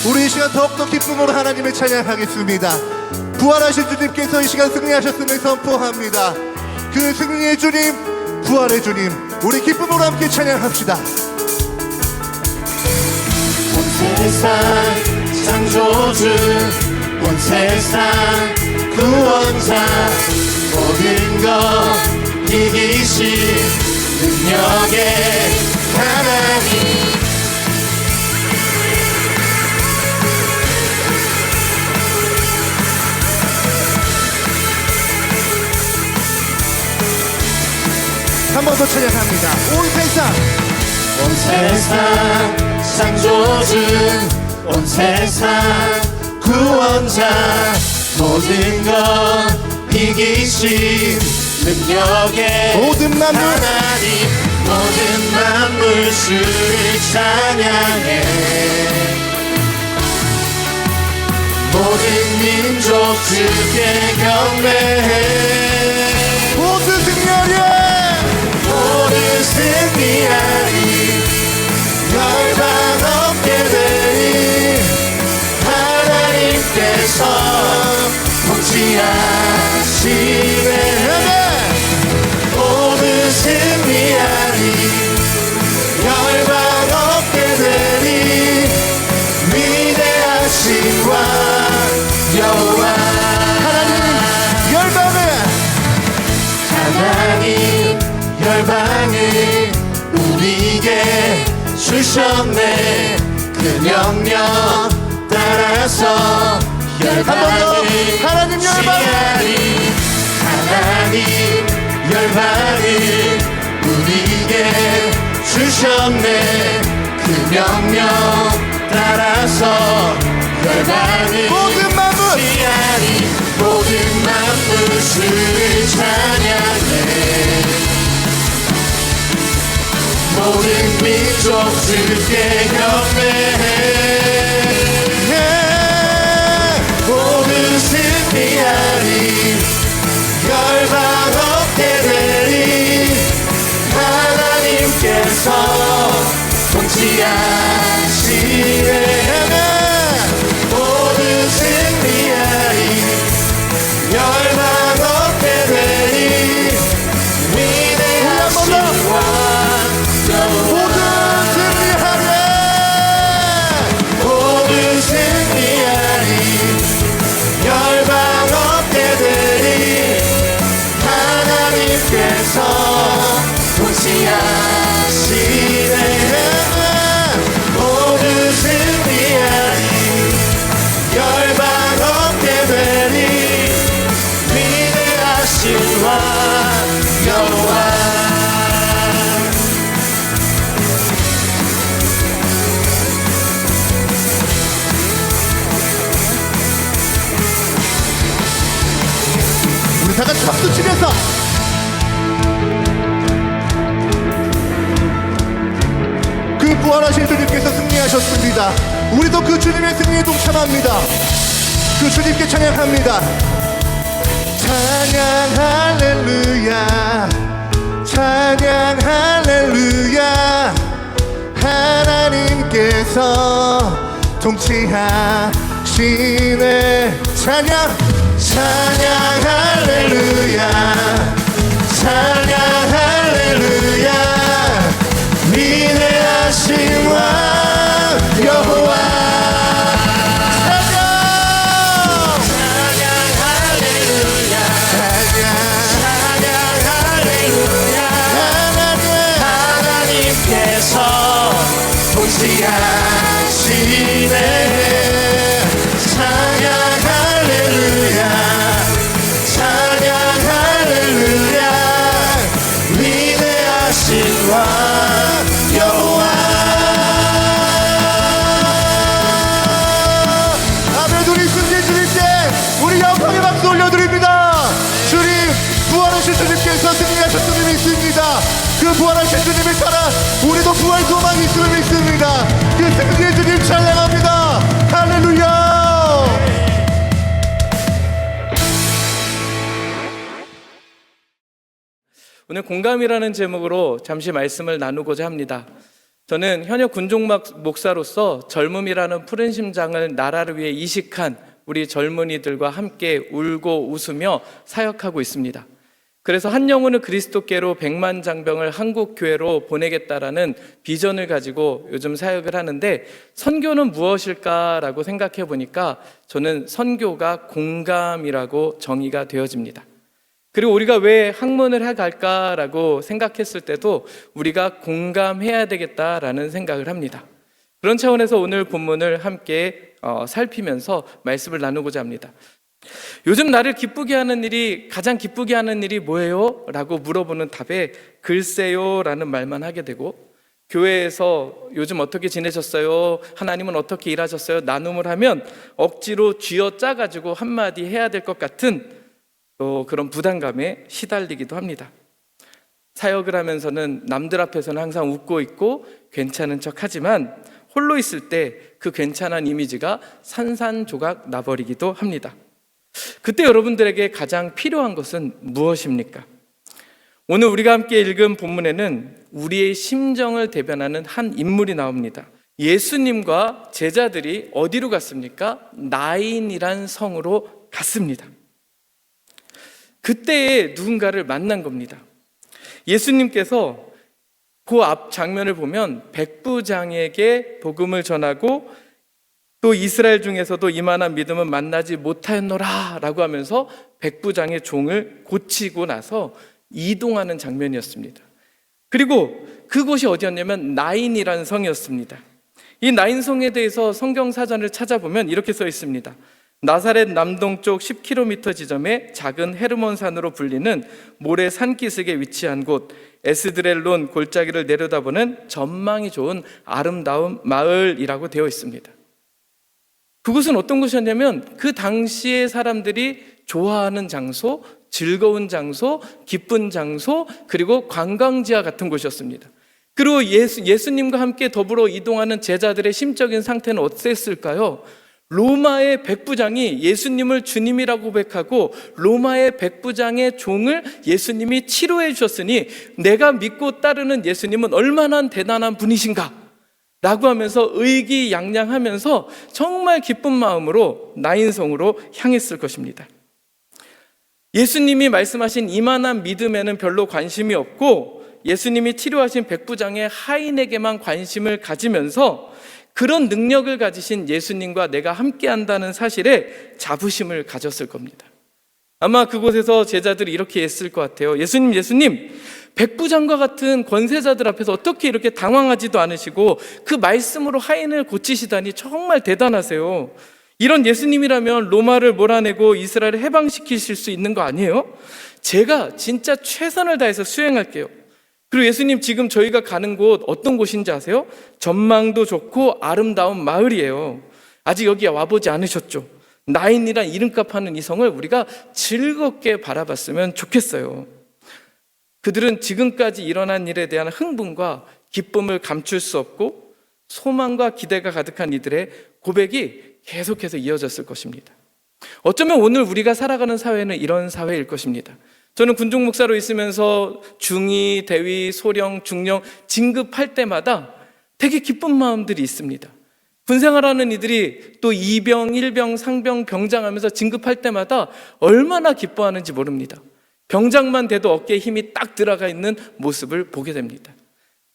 우리 이 시간 더욱더 기쁨으로 하나님을 찬양하겠습니다. 부활하신 주님께서 이 시간 승리하셨음을 선포합니다. 그 승리의 주님, 부활의 주님, 우리 기쁨으로 함께 찬양합시다. 온 세상 창조주, 온 세상 구원자, 모든 것 이기신 능력의 하나님. 한 번 더 찬양합니다. 온 세상, 온 세상 창조주, 온 세상 구원자, 모든 것 이기신 능력의 모든 만물, 하나님. 모든 만물 주를 찬양해. 모든 민족 주께 경배해. 모든 승리하리, 모든 승리하리. 열방 없게 되리. 하나님께서 통치하시네. 모든 승리하리. 열방 없게 되리. 위대하신 왕 여호와. 하나님 열방을 우리에게 주셨네. 그 명령 따라서 열방을 하나님 열방을, 지하리. 하나님 열방을 우리에게 주셨네. 그 명령 따라서 열방을 모든 만물, 지하리. 모든 만물 주를 찬양해. 모든 민족 주께 경배해. 모든 승리하리. 열방 없게 되리. 하나님께서 통치하시네. 모든 승리하리. 열방 없게 되리. 위대하신 왕 여호와. 모든 승리하리. 열방 없게 되리. 하나님께서 통치하시네. 모든 승리하리. 열방 없게 되리. 위대하신 왕 여호와. 우리 다 같이 박수 치면서 그 부활하신 주님께서 승리하셨습니다. 우리도 그 주님의 승리에 동참합니다. 그 주님께 찬양합니다. 찬양 할렐루야, 찬양 할렐루야. 하나님께서 통치하시네. 찬양, 찬양 할렐루야, 찬양 할렐루야. 위대하신 왕 여호와. 찬양, 찬양 할렐루야. 찬양 할렐루야. 하나님께서 통치하시네. 찬양 할렐루야. 찬양 할렐루야. 위대하신 왕 여호와. 아멘. 우리 승리 주님께 우리 영광의 박수 올려드립니다. 주님, 부활하신 주님께서 승리하셨음을 믿습니다. 그 부활하신 주님을 따라 우리도 부활 소망이 있음을 믿습니다. 그 승리의 주님 찬양합니다. 할렐루야. 오늘 공감이라는 제목으로 잠시 말씀을 나누고자 합니다. 저는 현역 군종 목사로서 젊음이라는 푸른 심장을 나라를 위해 이식한 우리 젊은이들과 함께 울고 웃으며 사역하고 있습니다. 그래서 한 영혼을 그리스도께로 100만 장병을 한국 교회로 보내겠다라는 비전을 가지고 요즘 사역을 하는데, 선교는 무엇일까라고 생각해 보니까 저는 선교가 공감이라고 정의가 되어집니다. 그리고 우리가 왜 학문을 해갈까라고 생각했을 때도 우리가 공감해야 되겠다라는 생각을 합니다. 그런 차원에서 오늘 본문을 함께 살피면서 말씀을 나누고자 합니다. 요즘 나를 기쁘게 하는 일이, 가장 기쁘게 하는 일이 뭐예요? 라고 물어보는 답에 글쎄요 라는 말만 하게 되고, 교회에서 요즘 어떻게 지내셨어요? 하나님은 어떻게 일하셨어요? 나눔을 하면 억지로 쥐어짜가지고 한마디 해야 될 것 같은 또 그런 부담감에 시달리기도 합니다. 사역을 하면서는 남들 앞에서는 항상 웃고 있고 괜찮은 척 하지만 홀로 있을 때 그 괜찮은 이미지가 산산조각 나버리기도 합니다. 그때 여러분들에게 가장 필요한 것은 무엇입니까? 오늘 우리가 함께 읽은 본문에는 우리의 심정을 대변하는 한 인물이 나옵니다. 예수님과 제자들이 어디로 갔습니까? 나인이란 성으로 갔습니다. 그때에 누군가를 만난 겁니다. 예수님께서 그 앞 장면을 보면 백부장에게 복음을 전하고 또 이스라엘 중에서도 이만한 믿음은 만나지 못하였노라 라고 하면서 백부장의 종을 고치고 나서 이동하는 장면이었습니다. 그리고 그곳이 어디였냐면 나인이라는 성이었습니다. 이 나인성에 대해서 성경사전을 찾아보면 이렇게 써 있습니다. 나사렛 남동쪽 10km 지점에 작은 헤르몬산으로 불리는 모래 산기슭에 위치한 곳, 에스드렐론 골짜기를 내려다보는 전망이 좋은 아름다운 마을이라고 되어 있습니다. 그곳은 어떤 곳이었냐면 그 당시의 사람들이 좋아하는 장소, 즐거운 장소, 기쁜 장소, 그리고 관광지와 같은 곳이었습니다. 그리고 예수님과 함께 더불어 이동하는 제자들의 심적인 상태는 어땠을까요? 로마의 백부장이 예수님을 주님이라고 고백하고 로마의 백부장의 종을 예수님이 치료해 주셨으니 내가 믿고 따르는 예수님은 얼마나 대단한 분이신가 라고 하면서 의기양양하면서 정말 기쁜 마음으로 나인성으로 향했을 것입니다. 예수님이 말씀하신 이만한 믿음에는 별로 관심이 없고 예수님이 치료하신 백부장의 하인에게만 관심을 가지면서 그런 능력을 가지신 예수님과 내가 함께 한다는 사실에 자부심을 가졌을 겁니다. 아마 그곳에서 제자들이 이렇게 했을 것 같아요. 예수님, 백부장과 같은 권세자들 앞에서 어떻게 이렇게 당황하지도 않으시고 그 말씀으로 하인을 고치시다니 정말 대단하세요. 이런 예수님이라면 로마를 몰아내고 이스라엘을 해방시키실 수 있는 거 아니에요? 제가 진짜 최선을 다해서 수행할게요. 그리고 예수님, 지금 저희가 가는 곳 어떤 곳인지 아세요? 전망도 좋고 아름다운 마을이에요. 아직 여기 와보지 않으셨죠? 나인이란 이름값 하는 이 성을 우리가 즐겁게 바라봤으면 좋겠어요. 그들은 지금까지 일어난 일에 대한 흥분과 기쁨을 감출 수 없고 소망과 기대가 가득한 이들의 고백이 계속해서 이어졌을 것입니다. 어쩌면 오늘 우리가 살아가는 사회는 이런 사회일 것입니다. 저는 군종 목사로 있으면서 중위, 대위, 소령, 중령 진급할 때마다 되게 기쁜 마음들이 있습니다. 군생활하는 이들이 또 이병, 일병, 상병, 병장하면서 진급할 때마다 얼마나 기뻐하는지 모릅니다. 병장만 돼도 어깨에 힘이 딱 들어가 있는 모습을 보게 됩니다.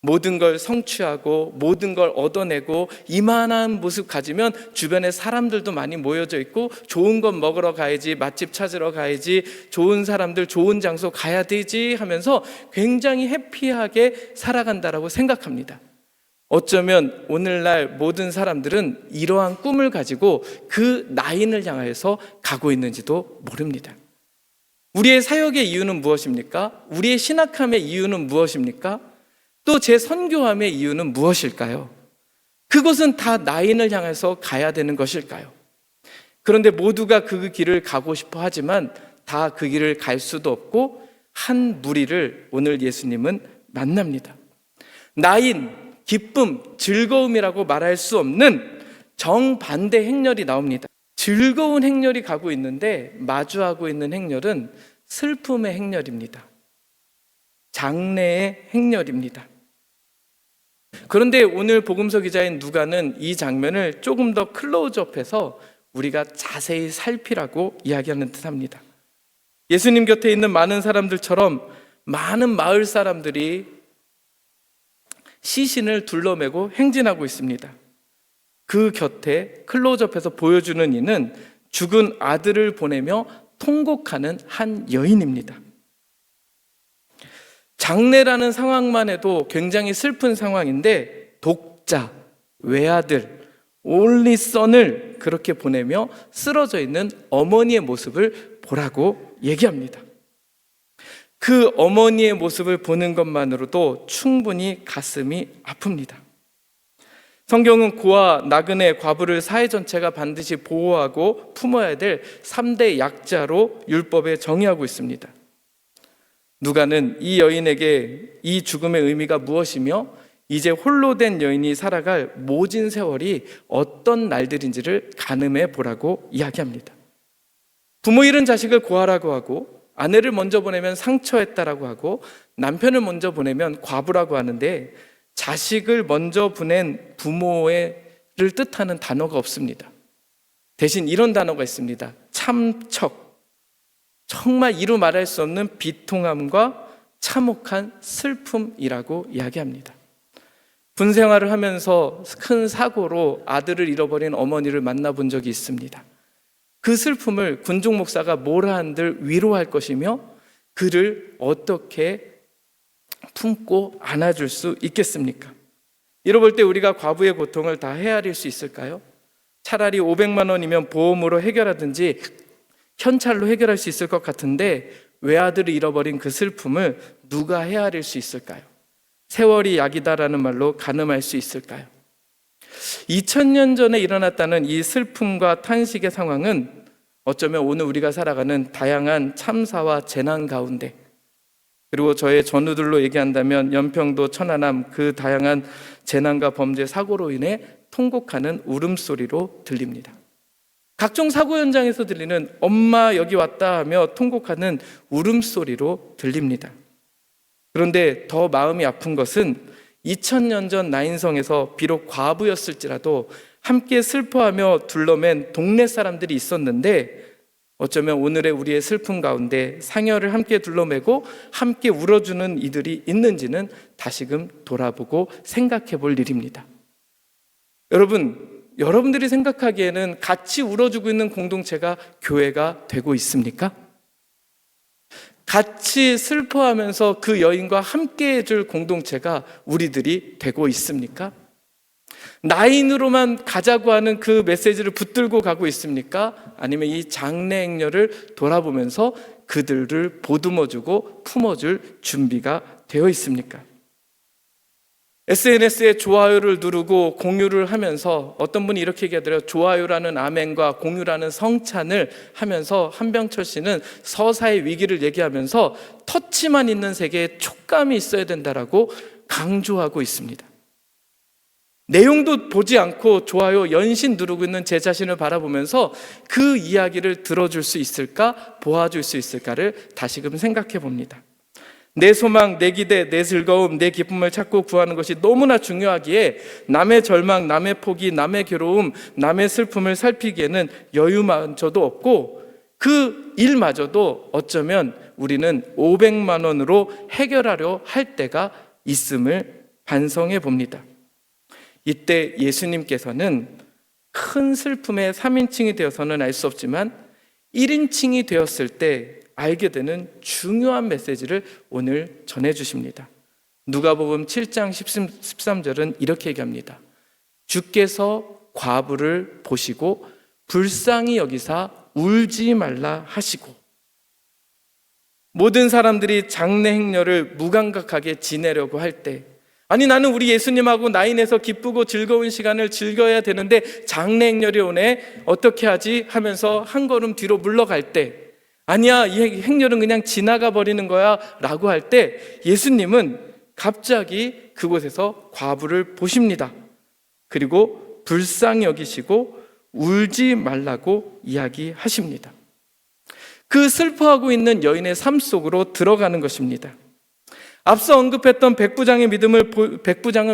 모든 걸 성취하고 모든 걸 얻어내고 이만한 모습 가지면 주변에 사람들도 많이 모여져 있고 좋은 것 먹으러 가야지, 맛집 찾으러 가야지, 좋은 사람들, 좋은 장소 가야 되지 하면서 굉장히 해피하게 살아간다라고 생각합니다. 어쩌면 오늘날 모든 사람들은 이러한 꿈을 가지고 그 나인을 향해서 가고 있는지도 모릅니다. 우리의 사역의 이유는 무엇입니까? 우리의 신학함의 이유는 무엇입니까? 또 제 선교함의 이유는 무엇일까요? 그것은 다 나인을 향해서 가야 되는 것일까요? 그런데 모두가 그 길을 가고 싶어 하지만 다 그 길을 갈 수도 없고 한 무리를 오늘 예수님은 만납니다. 나인, 기쁨, 즐거움이라고 말할 수 없는 정반대 행렬이 나옵니다. 즐거운 행렬이 가고 있는데 마주하고 있는 행렬은 슬픔의 행렬입니다. 장래의 행렬입니다. 그런데 오늘 복음서 기자인 누가는 이 장면을 조금 더 클로즈업해서 우리가 자세히 살피라고 이야기하는 듯합니다. 예수님 곁에 있는 많은 사람들처럼 많은 마을 사람들이 시신을 둘러매고 행진하고 있습니다. 그 곁에 클로즈업해서 보여주는 이는 죽은 아들을 보내며 통곡하는 한 여인입니다. 장례라는 상황만 해도 굉장히 슬픈 상황인데 독자, 외아들, 올리선을 그렇게 보내며 쓰러져 있는 어머니의 모습을 보라고 얘기합니다. 그 어머니의 모습을 보는 것만으로도 충분히 가슴이 아픕니다. 성경은 고아, 나그네, 과부를 사회 전체가 반드시 보호하고 품어야 될 3대 약자로 율법에 정의하고 있습니다. 누가는 이 여인에게 이 죽음의 의미가 무엇이며 이제 홀로 된 여인이 살아갈 모진 세월이 어떤 날들인지를 가늠해 보라고 이야기합니다. 부모 잃은 자식을 고아라고 하고, 아내를 먼저 보내면 상처했다라고 하고, 남편을 먼저 보내면 과부라고 하는데 자식을 먼저 보낸 부모를 뜻하는 단어가 없습니다. 대신 이런 단어가 있습니다. 참척. 정말 이루 말할 수 없는 비통함과 참혹한 슬픔이라고 이야기합니다. 군 생활을 하면서 큰 사고로 아들을 잃어버린 어머니를 만나본 적이 있습니다. 그 슬픔을 군중 목사가 뭐라 한들 위로할 것이며 그를 어떻게 품고 안아줄 수 있겠습니까? 잃어볼 때 우리가 과부의 고통을 다 헤아릴 수 있을까요? 차라리 500만 원이면 보험으로 해결하든지 현찰로 해결할 수 있을 것 같은데 외아들을 잃어버린 그 슬픔을 누가 헤아릴 수 있을까요? 세월이 약이다라는 말로 가늠할 수 있을까요? 2000년 전에 일어났다는 이 슬픔과 탄식의 상황은 어쩌면 오늘 우리가 살아가는 다양한 참사와 재난 가운데, 그리고 저의 전우들로 얘기한다면 연평도, 천안함 그 다양한 재난과 범죄 사고로 인해 통곡하는 울음소리로 들립니다. 각종 사고 현장에서 들리는 엄마 여기 왔다 하며 통곡하는 울음소리로 들립니다. 그런데 더 마음이 아픈 것은 2000년 전 나인성에서 비록 과부였을지라도 함께 슬퍼하며 둘러맨 동네 사람들이 있었는데 어쩌면 오늘의 우리의 슬픔 가운데 상여를 함께 둘러매고 함께 울어주는 이들이 있는지는 다시금 돌아보고 생각해 볼 일입니다. 여러분들이 생각하기에는 같이 울어주고 있는 공동체가 교회가 되고 있습니까? 같이 슬퍼하면서 그 여인과 함께 해줄 공동체가 우리들이 되고 있습니까? 나인으로만 가자고 하는 그 메시지를 붙들고 가고 있습니까? 아니면 이 장례 행렬을 돌아보면서 그들을 보듬어주고 품어줄 준비가 되어 있습니까? SNS에 좋아요를 누르고 공유를 하면서 어떤 분이 이렇게 얘기하더라고요. 좋아요라는 아멘과 공유라는 성찬을 하면서 한병철 씨는 서사의 위기를 얘기하면서 터치만 있는 세계에 촉감이 있어야 된다라고 강조하고 있습니다. 내용도 보지 않고 좋아요 연신 누르고 있는 제 자신을 바라보면서 그 이야기를 들어줄 수 있을까, 보아줄 수 있을까를 다시금 생각해 봅니다. 내 소망, 내 기대, 내 즐거움, 내 기쁨을 찾고 구하는 것이 너무나 중요하기에 남의 절망, 남의 포기, 남의 괴로움, 남의 슬픔을 살피기에는 여유마저도 없고 그 일마저도 어쩌면 우리는 500만 원으로 해결하려 할 때가 있음을 반성해 봅니다. 이때 예수님께서는 큰 슬픔의 3인칭이 되어서는 알 수 없지만 1인칭이 되었을 때 알게 되는 중요한 메시지를 오늘 전해주십니다. 누가복음 7장 13절은 이렇게 얘기합니다. 주께서 과부를 보시고 불쌍히 여기사 울지 말라 하시고, 모든 사람들이 장례 행렬을 무감각하게 지내려고 할 때, 아니 나는 우리 예수님하고 나인에서 기쁘고 즐거운 시간을 즐겨야 되는데 장례 행렬이 오네, 어떻게 하지 하면서 한 걸음 뒤로 물러갈 때, 아니야 이 행렬은 그냥 지나가 버리는 거야 라고 할 때 예수님은 갑자기 그곳에서 과부를 보십니다. 그리고 불쌍히 여기시고 울지 말라고 이야기하십니다. 그 슬퍼하고 있는 여인의 삶 속으로 들어가는 것입니다. 앞서 언급했던 백부장은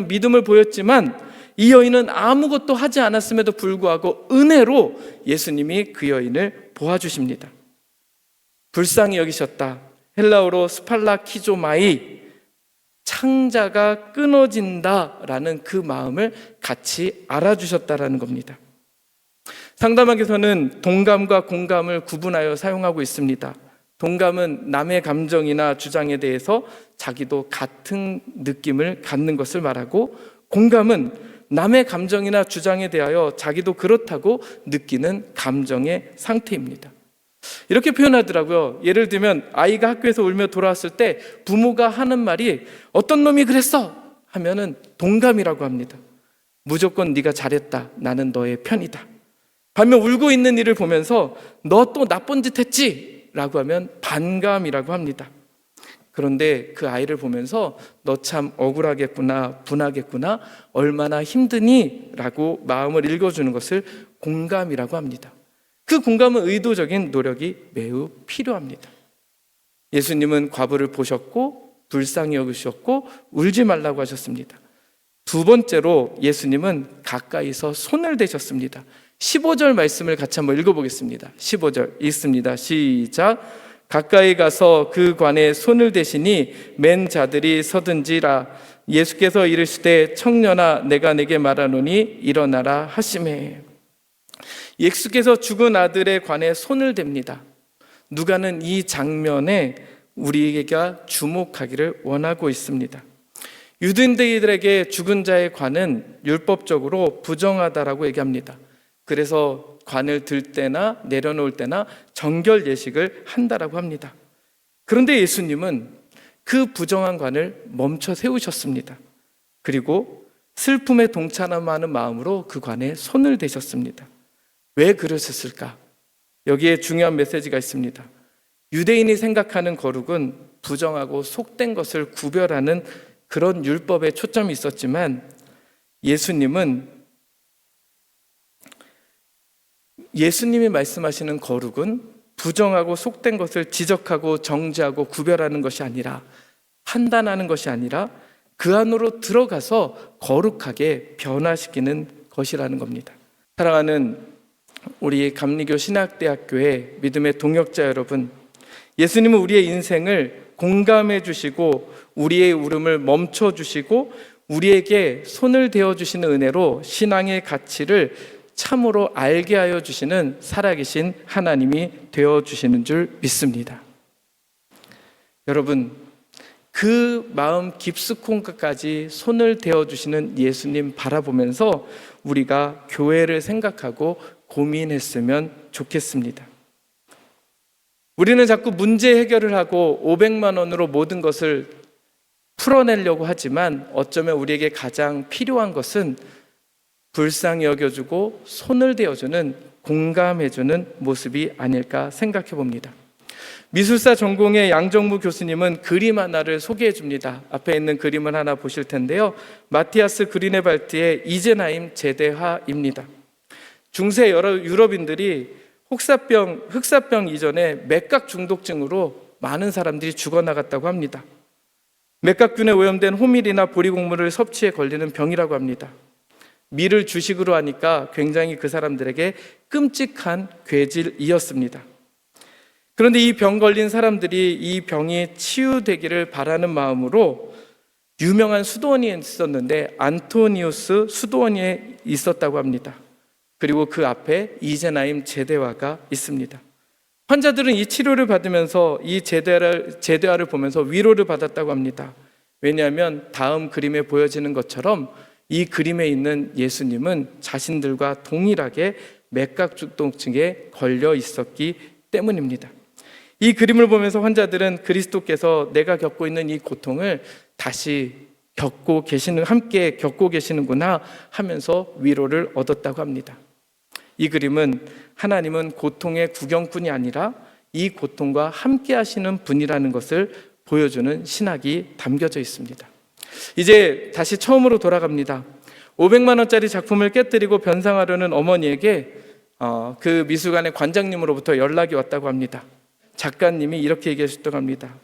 믿음을 보였지만 이 여인은 아무것도 하지 않았음에도 불구하고 은혜로 예수님이 그 여인을 보아주십니다. 불쌍히 여기셨다. 헬라어로 스팔라키조마이, 창자가 끊어진다라는 그 마음을 같이 알아주셨다라는 겁니다. 상담학에서는 동감과 공감을 구분하여 사용하고 있습니다. 동감은 남의 감정이나 주장에 대해서 자기도 같은 느낌을 갖는 것을 말하고, 공감은 남의 감정이나 주장에 대하여 자기도 그렇다고 느끼는 감정의 상태입니다. 이렇게 표현하더라고요. 예를 들면 아이가 학교에서 울며 돌아왔을 때 부모가 하는 말이 어떤 놈이 그랬어? 하면은 동감이라고 합니다. 무조건 네가 잘했다. 나는 너의 편이다. 반면 울고 있는 이를 보면서 너 또 나쁜 짓 했지? 라고 하면 반감이라고 합니다. 그런데 그 아이를 보면서 너 참 억울하겠구나, 분하겠구나, 얼마나 힘드니? 라고 마음을 읽어주는 것을 공감이라고 합니다. 그 공감은 의도적인 노력이 매우 필요합니다. 예수님은 과부를 보셨고 불쌍히 여기셨고 울지 말라고 하셨습니다. 두 번째로 예수님은 가까이서 손을 대셨습니다. 15절 말씀을 같이 한번 읽어보겠습니다. 15절 읽습니다. 시작. 가까이 가서 그 관에 손을 대시니 맨 자들이 서든지라. 예수께서 이르시되 청년아 내가 내게 말하노니 일어나라 하시매. 예수께서 죽은 아들의 관에 손을 댑니다. 누가는 이 장면에 우리가 주목하기를 원하고 있습니다. 유대인들에게 죽은 자의 관은 율법적으로 부정하다라고 얘기합니다. 그래서 관을 들 때나 내려놓을 때나 정결 예식을 한다라고 합니다. 그런데 예수님은 그 부정한 관을 멈춰 세우셨습니다. 그리고 슬픔에 동참하는 마음으로 그 관에 손을 대셨습니다. 왜 그러셨을까? 여기에 중요한 메시지가 있습니다. 유대인이 생각하는 거룩은 부정하고 속된 것을 구별하는 그런 율법에 초점이 있었지만 예수님이 말씀하시는 거룩은 부정하고 속된 것을 지적하고 정죄하고 구별하는 것이 아니라, 판단하는 것이 아니라 그 안으로 들어가서 거룩하게 변화시키는 것이라는 겁니다. 사랑하는 우리 감리교 신학대학교의 믿음의 동역자 여러분, 예수님은 우리의 인생을 공감해 주시고 우리의 울음을 멈춰 주시고 우리에게 손을 대어 주시는 은혜로 신앙의 가치를 참으로 알게 하여 주시는 살아계신 하나님이 되어 주시는 줄 믿습니다. 여러분, 그 마음 깊숙한 것까지 손을 대어 주시는 예수님 바라보면서 우리가 교회를 생각하고 고민했으면 좋겠습니다. 우리는 자꾸 문제 해결을 하고 500만 원으로 모든 것을 풀어내려고 하지만 어쩌면 우리에게 가장 필요한 것은 불쌍히 여겨주고 손을 대어주는, 공감해주는 모습이 아닐까 생각해 봅니다. 미술사 전공의 양정무 교수님은 그림 하나를 소개해 줍니다. 앞에 있는 그림을 하나 보실 텐데요. 마티아스 그리네발트의 이제나임 제대화입니다. 중세 여러 유럽인들이 흑사병 이전에 맥각 중독증으로 많은 사람들이 죽어나갔다고 합니다. 맥각균에 오염된 호밀이나 보리곡물을 섭취해 걸리는 병이라고 합니다. 밀을 주식으로 하니까 굉장히 그 사람들에게 끔찍한 괴질이었습니다. 그런데 이 병 걸린 사람들이 이 병이 치유되기를 바라는 마음으로 유명한 수도원이 있었는데 안토니우스 수도원이 있었다고 합니다. 그리고 그 앞에 이제나임 제대화가 있습니다. 환자들은 이 치료를 받으면서 이 제대화를 보면서 위로를 받았다고 합니다. 왜냐하면 다음 그림에 보여지는 것처럼 이 그림에 있는 예수님은 자신들과 동일하게 맥각중독증에 걸려 있었기 때문입니다. 이 그림을 보면서 환자들은 그리스도께서 내가 겪고 있는 이 고통을 다시 함께 겪고 계시는구나 하면서 위로를 얻었다고 합니다. 이 그림은 하나님은 고통의 구경꾼이 아니라 이 고통과 함께 하시는 분이라는 것을 보여주는 신학이 담겨져 있습니다. 이제 다시 처음으로 돌아갑니다. 500만 원짜리 작품을 깨뜨리고 변상하려는 어머니에게 그 미술관의 관장님으로부터 연락이 왔다고 합니다. 작가님이 이렇게 얘기하셨다고 합니다.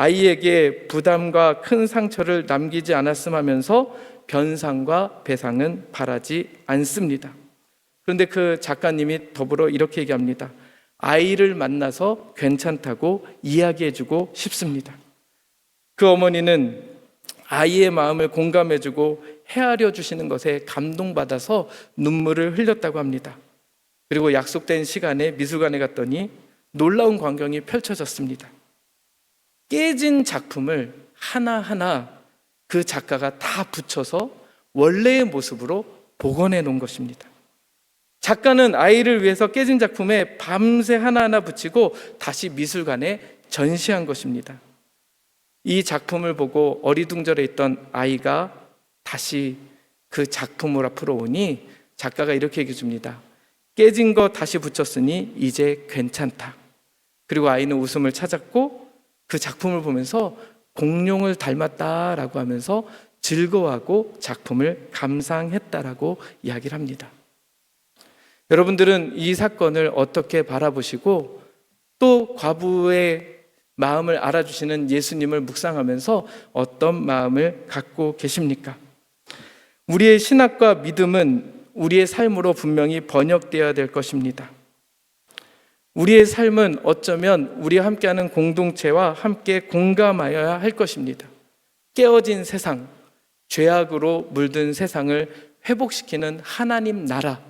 아이에게 부담과 큰 상처를 남기지 않았음 하면서 변상과 배상은 바라지 않습니다. 그런데 그 작가님이 더불어 이렇게 얘기합니다. 아이를 만나서 괜찮다고 이야기해주고 싶습니다. 그 어머니는 아이의 마음을 공감해주고 헤아려 주시는 것에 감동받아서 눈물을 흘렸다고 합니다. 그리고 약속된 시간에 미술관에 갔더니 놀라운 광경이 펼쳐졌습니다. 깨진 작품을 하나하나 그 작가가 다 붙여서 원래의 모습으로 복원해 놓은 것입니다. 작가는 아이를 위해서 깨진 작품에 밤새 하나하나 붙이고 다시 미술관에 전시한 것입니다. 이 작품을 보고 어리둥절해 있던 아이가 다시 그 작품을 앞으로 오니 작가가 이렇게 얘기해 줍니다. 깨진 거 다시 붙였으니 이제 괜찮다. 그리고 아이는 웃음을 찾았고 그 작품을 보면서 공룡을 닮았다라고 하면서 즐거워하고 작품을 감상했다라고 이야기를 합니다. 여러분들은 이 사건을 어떻게 바라보시고 또 과부의 마음을 알아주시는 예수님을 묵상하면서 어떤 마음을 갖고 계십니까? 우리의 신학과 믿음은 우리의 삶으로 분명히 번역되어야 될 것입니다. 우리의 삶은 어쩌면 우리와 함께하는 공동체와 함께 공감하여야 할 것입니다. 깨어진 세상, 죄악으로 물든 세상을 회복시키는 하나님 나라,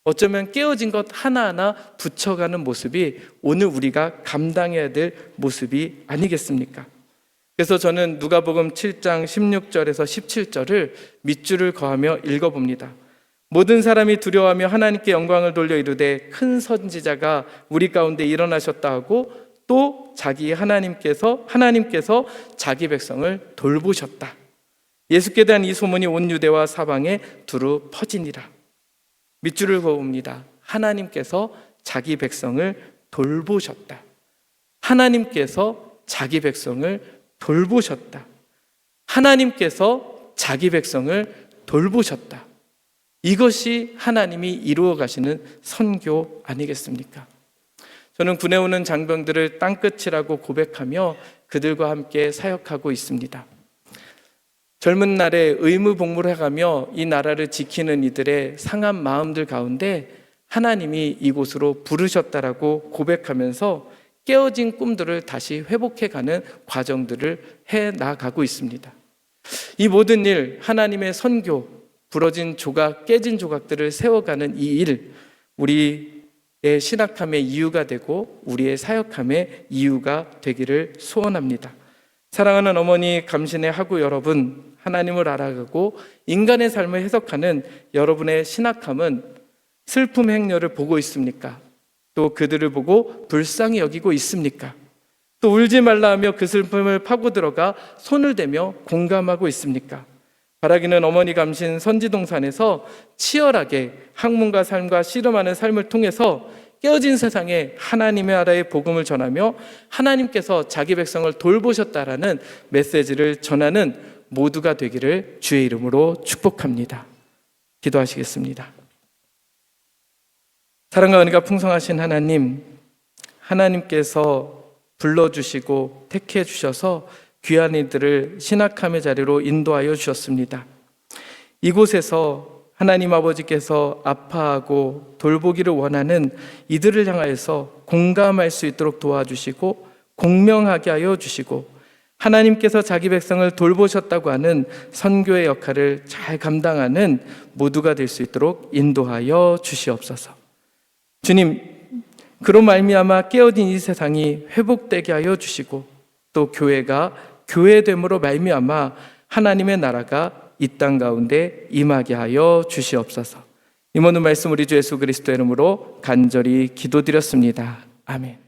어쩌면 깨어진 것 하나하나 붙여가는 모습이 오늘 우리가 감당해야 될 모습이 아니겠습니까? 그래서 저는 누가복음 7장 16절에서 17절을 밑줄을 그으며 읽어봅니다. 모든 사람이 두려워하며 하나님께 영광을 돌려 이르되 큰 선지자가 우리 가운데 일어나셨다 하고 또 하나님께서 자기 백성을 돌보셨다. 예수께 대한 이 소문이 온 유대와 사방에 두루 퍼지니라. 밑줄을 그어봅니다. 하나님께서 자기 백성을 돌보셨다. 하나님께서 자기 백성을 돌보셨다. 하나님께서 자기 백성을 돌보셨다. 이것이 하나님이 이루어 가시는 선교 아니겠습니까? 저는 군에 오는 장병들을 땅끝이라고 고백하며 그들과 함께 사역하고 있습니다. 젊은 날에 의무복무를 해가며 이 나라를 지키는 이들의 상한 마음들 가운데 하나님이 이곳으로 부르셨다라고 고백하면서 깨어진 꿈들을 다시 회복해가는 과정들을 해나가고 있습니다. 이 모든 일, 하나님의 선교, 부러진 조각, 깨진 조각들을 세워가는 이 일, 우리의 신학함의 이유가 되고 우리의 사역함의 이유가 되기를 소원합니다. 사랑하는 어머니 감신의 하구 여러분, 하나님을 알아가고 인간의 삶을 해석하는 여러분의 신학함은 슬픔 행렬을 보고 있습니까? 또 그들을 보고 불쌍히 여기고 있습니까? 또 울지 말라 하며 그 슬픔을 파고 들어가 손을 대며 공감하고 있습니까? 바라기는 어머니 감신 선지동산에서 치열하게 학문과 삶과 씨름하는 삶을 통해서 깨어진 세상에 하나님의 나라의 복음을 전하며 하나님께서 자기 백성을 돌보셨다라는 메시지를 전하는 모두가 되기를 주의 이름으로 축복합니다. 기도하시겠습니다. 사랑과 은혜가 풍성하신 하나님, 하나님께서 불러주시고 택해 주셔서 귀한 이들을 신학함의 자리로 인도하여 주셨습니다. 이곳에서 하나님 아버지께서 아파하고 돌보기를 원하는 이들을 향하여서 공감할 수 있도록 도와주시고 공명하게 하여 주시고 하나님께서 자기 백성을 돌보셨다고 하는 선교의 역할을 잘 감당하는 모두가 될 수 있도록 인도하여 주시옵소서. 주님, 그로 말미암아 깨어진 이 세상이 회복되게 하여 주시고 또 교회가 교회됨으로 말미암아 하나님의 나라가 이 땅 가운데 임하게 하여 주시옵소서. 이 모든 말씀 우리 주 예수 그리스도의 이름으로 간절히 기도드렸습니다. 아멘.